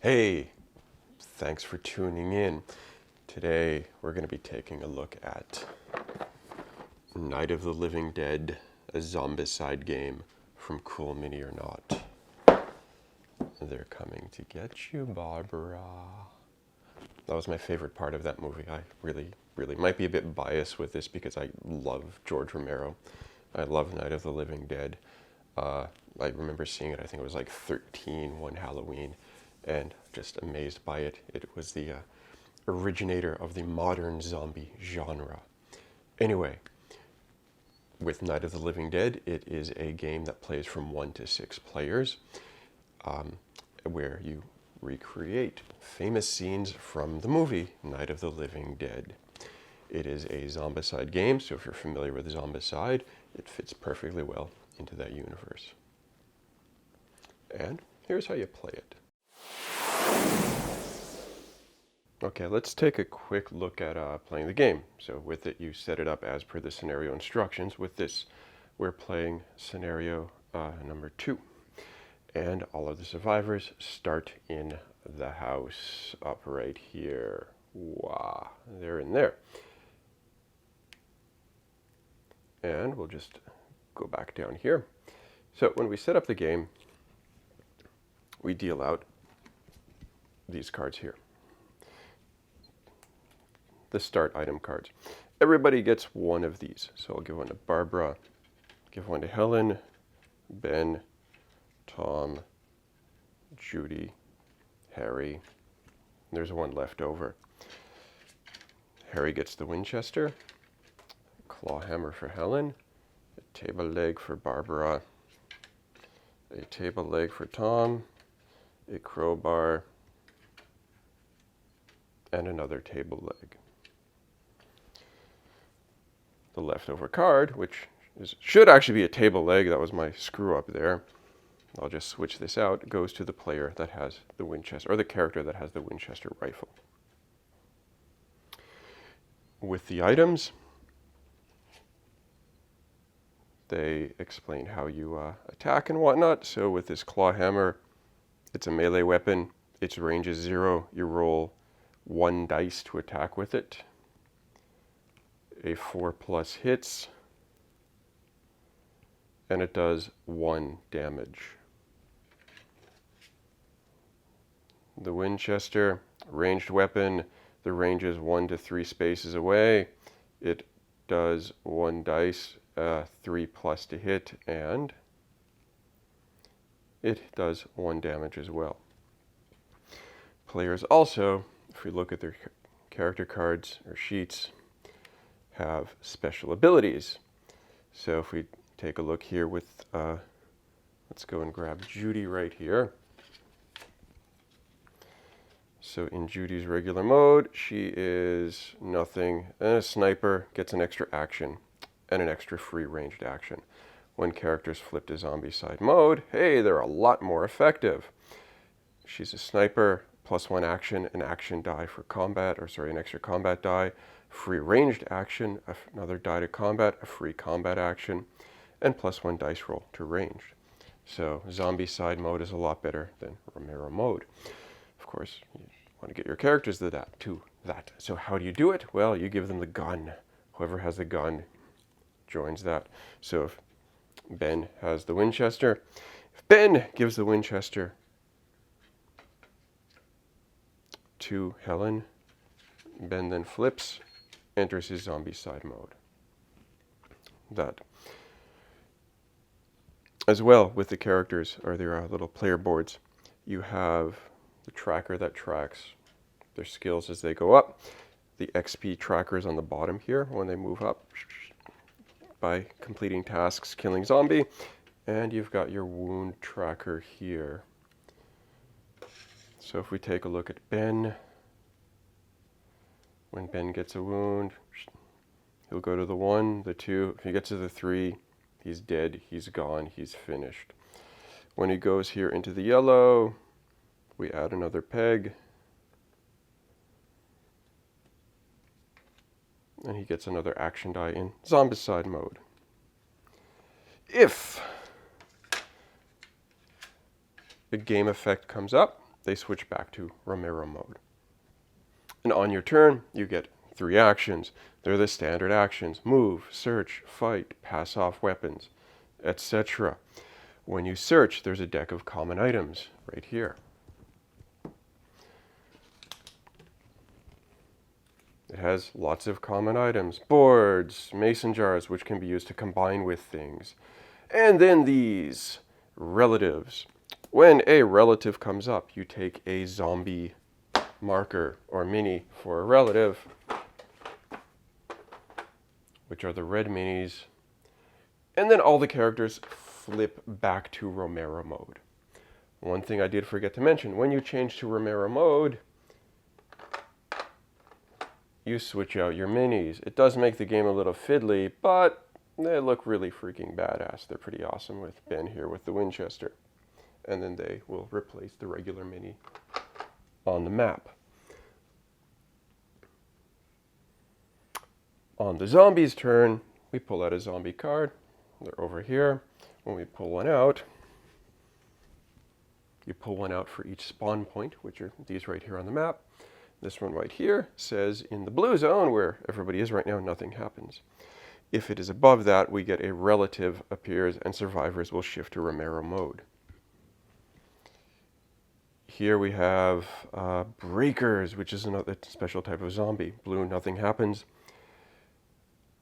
Hey, thanks for tuning in. Today we're going to be taking a look at Night of the Living Dead, a zombicide game from Cool Mini or Not. They're coming to get you, Barbara. That was my favorite part of that movie. I really might be a bit biased with this because I love George Romero. I love Night of the Living Dead. I remember seeing it, I think it was like 13 one Halloween, and just amazed by it. It was the originator of the modern zombie genre. Anyway, with Night of the Living Dead, it is a game that plays from 1 to 6 players, where you recreate famous scenes from the movie Night of the Living Dead. It is a zombicide game, so if you're familiar with zombicide, it fits perfectly well into that universe. And here's how you play it. Okay, let's take a quick look at playing the game. So with it, you set it up as per the scenario instructions. With this, we're playing scenario number 2. And all of the survivors start in the house up right here. Wow, they're in there. And we'll just go back down here. So when we set up the game, we deal out these cards here. The start item cards. Everybody gets one of these. So I'll give one to Barbara, give one to Helen, Ben, Tom, Judy, Harry. There's one left over. Harry gets the Winchester, claw hammer for Helen, a table leg for Barbara, a table leg for Tom, a crowbar, and another table leg. The leftover card, which should actually be a table leg, that was my screw up there. I'll just switch this out, goes to the player that has the Winchester, or the character that has the Winchester rifle. With the items, they explain how you attack and whatnot. So with this claw hammer, it's a melee weapon. Its range is 0. You roll 1 dice to attack with it. A 4+ hits, and it does 1 damage. The Winchester, ranged weapon, the range is 1 to 3 spaces away. It does 1 dice, 3+ to hit, and it does 1 damage as well. Players also, if we look at their character cards or sheets, have special abilities. So if we take a look here with, let's go and grab Judy right here. So in Judy's regular mode, she is nothing, and a sniper, gets an extra action and an extra free ranged action. When characters flip to zombicide mode, hey, they're a lot more effective. She's a sniper, +1 action, an action die for combat, an extra combat die, free ranged action, another die to combat, a free combat action, and +1 dice roll to ranged. So zombicide mode is a lot better than Romero mode. Of course, you want to get your characters to that. So how do you do it? Well, you give them the gun. Whoever has the gun joins that. So if Ben has the Winchester, if Ben gives the Winchester to Helen, Ben then flips, enters his zombicide mode. That. As well, with the characters, or their little player boards, you have the tracker that tracks their skills as they go up. The XP tracker is on the bottom here when they move up by completing tasks, killing zombie. And you've got your wound tracker here. So if we take a look at Ben, when Ben gets a wound, he'll go to the 1, the 2. If he gets to the 3, he's dead, he's gone, he's finished. When he goes here into the yellow, we add another peg, and he gets another action die in zombicide mode. If a game effect comes up, they switch back to Romero mode. And on your turn, you get 3 actions. They're the standard actions: move, search, fight, pass off weapons, etc. When you search, there's a deck of common items right here. It has lots of common items: boards, mason jars, which can be used to combine with things. And then these relatives. When a relative comes up, you take a zombie marker or mini for a relative, which are the red minis. And then all the characters flip back to Romero mode. One thing I did forget to mention: when you change to Romero mode, you switch out your minis. It does make the game a little fiddly, but they look really freaking badass. They're pretty awesome with Ben here with the Winchester. And then they will replace the regular mini on the map. On the zombies' turn, we pull out a zombie card. They're over here. When we pull one out, you pull one out for each spawn point, which are these right here on the map. This one right here says in the blue zone, where everybody is right now, nothing happens. If it is above that, we get a relative appears and survivors will shift to Romero mode. Here we have breakers, which is another special type of zombie. Blue, nothing happens.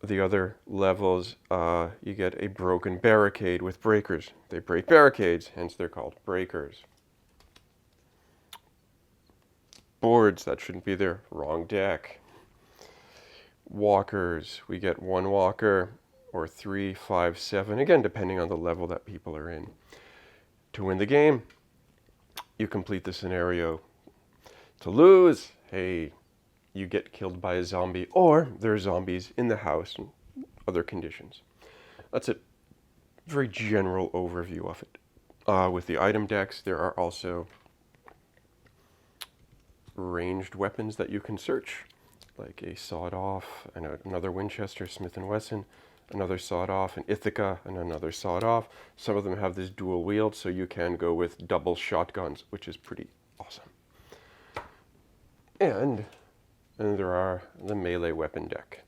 The other levels, you get a broken barricade with breakers. They break barricades, hence they're called breakers. Boards, that shouldn't be there. Wrong deck. Walkers, we get 1 walker or 3, 5, 7, again depending on the level that people are in. To win the game, you complete the scenario. To lose, hey, you get killed by a zombie, or there are zombies in the house and other conditions. That's a very general overview of it. With the item decks, there are also ranged weapons that you can search, like a sawed-off and another Winchester, Smith & Wesson, another sawed-off, an Ithaca, and another sawed-off. Some of them have this dual wield, so you can go with double shotguns, which is pretty awesome. And there are the melee weapon deck.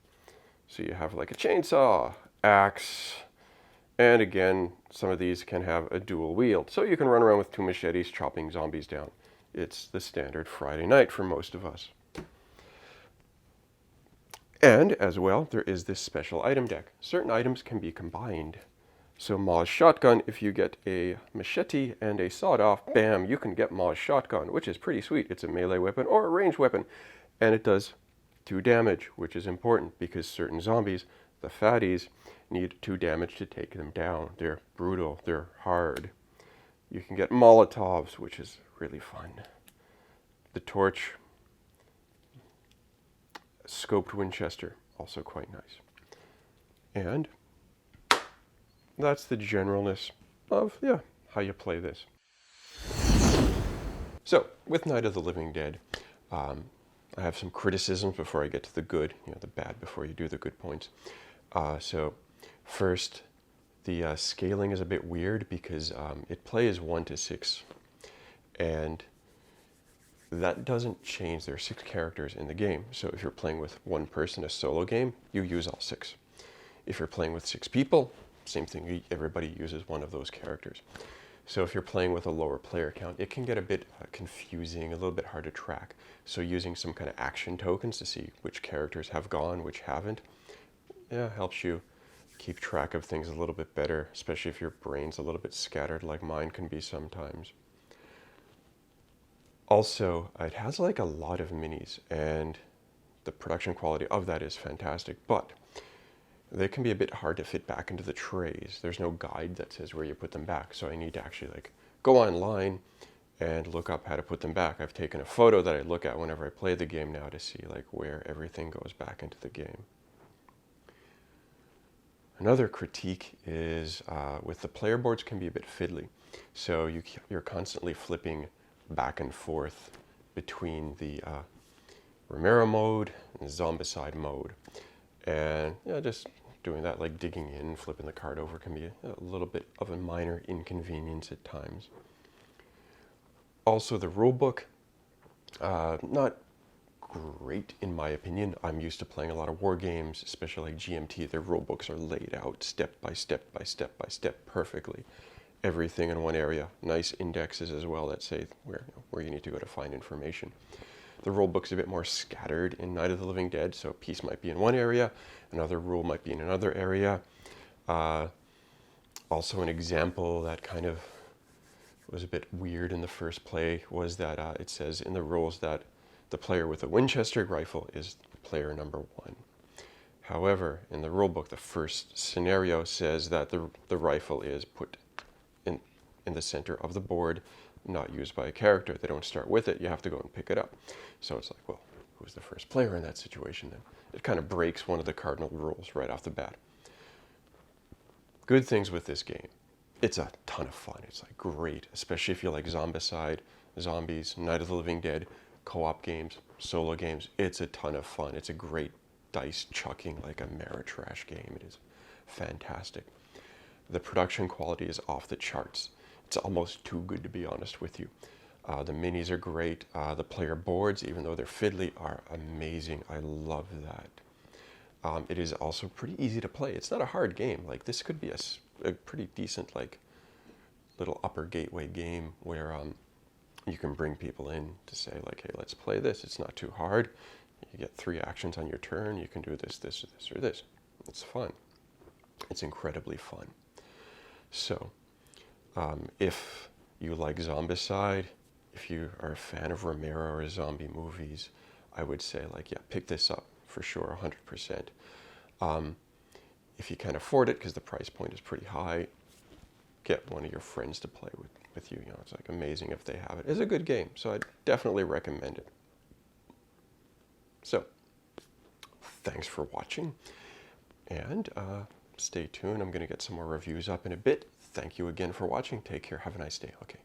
So you have like a chainsaw, axe, and again, some of these can have a dual wield. So you can run around with 2 machetes chopping zombies down. It's the standard Friday night for most of us. And as well, there is this special item deck. Certain items can be combined. So Ma's shotgun, if you get a machete and a sawed-off, bam, you can get Ma's shotgun, which is pretty sweet. It's a melee weapon or a ranged weapon. And it does 2 damage, which is important because certain zombies, the fatties, need 2 damage to take them down. They're brutal, they're hard. You can get Molotovs, which is really fun. The torch, scoped Winchester, also quite nice. And that's the generalness of, how you play this. So, with Night of the Living Dead, I have some criticisms before I get to the good, the bad before you do the good points. So, first, the scaling is a bit weird because it plays 1 to 6, and that doesn't change. There are 6 characters in the game, so if you're playing with 1 person, a solo game, you use all 6. If you're playing with 6 people, same thing, everybody uses one of those characters. So if you're playing with a lower player count, it can get a bit confusing, a little bit hard to track. So using some kind of action tokens to see which characters have gone, which haven't, helps you keep track of things a little bit better, especially if your brain's a little bit scattered like mine can be sometimes. Also, it has like a lot of minis, and the production quality of that is fantastic, but they can be a bit hard to fit back into the trays. There's no guide that says where you put them back, so I need to actually go online and look up how to put them back. I've taken a photo that I look at whenever I play the game now to see where everything goes back into the game. Another critique is with the player boards can be a bit fiddly. So you're constantly flipping back and forth between the Romero mode and the Zombicide mode. And just doing that, like digging in, flipping the card over, can be a little bit of a minor inconvenience at times. Also, the rule book, not great in my opinion. I'm used to playing a lot of war games, especially like GMT. Their rule books are laid out step by step by step by step perfectly. Everything in one area. Nice indexes as well that say where you need to go to find information. The rule book's a bit more scattered in Night of the Living Dead, so a piece might be in one area, another rule might be in another area. Also, an example that kind of was a bit weird in the first play was that it says in the rules that the player with a Winchester rifle is player number 1. However, in the rulebook, the first scenario says that the rifle is put in the center of the board, not used by a character. They don't start with it. You have to go and pick it up. So it's like, well, who's the first player in that situation then? It kind of breaks one of the cardinal rules right off the bat. Good things with this game. It's a ton of fun. It's like great, especially if you like Zombicide, Zombies, Night of the Living Dead, co-op games, solo games. It's a ton of fun. It's a great dice chucking, like a Ameritrash game. It is fantastic. The production quality is off the charts. It's almost too good to be honest with you. The minis are great. The player boards, even though they're fiddly, are amazing. I love that. It is also pretty easy to play. It's not a hard game. Like this could be a pretty decent like little upper gateway game where you can bring people in to say like, hey, let's play this. It's not too hard. You get 3 actions on your turn. You can do this, this, this, or this. It's fun. It's incredibly fun. So, if you like Zombicide, if you are a fan of Romero or zombie movies, I would say like, yeah, pick this up for sure, 100%. If you can't afford it, because the price point is pretty high, get one of your friends to play with you. You know, it's like amazing if they have it. It's a good game, so I'd definitely recommend it. So, thanks for watching, and stay tuned. I'm going to get some more reviews up in a bit. Thank you again for watching. Take care. Have a nice day. Okay.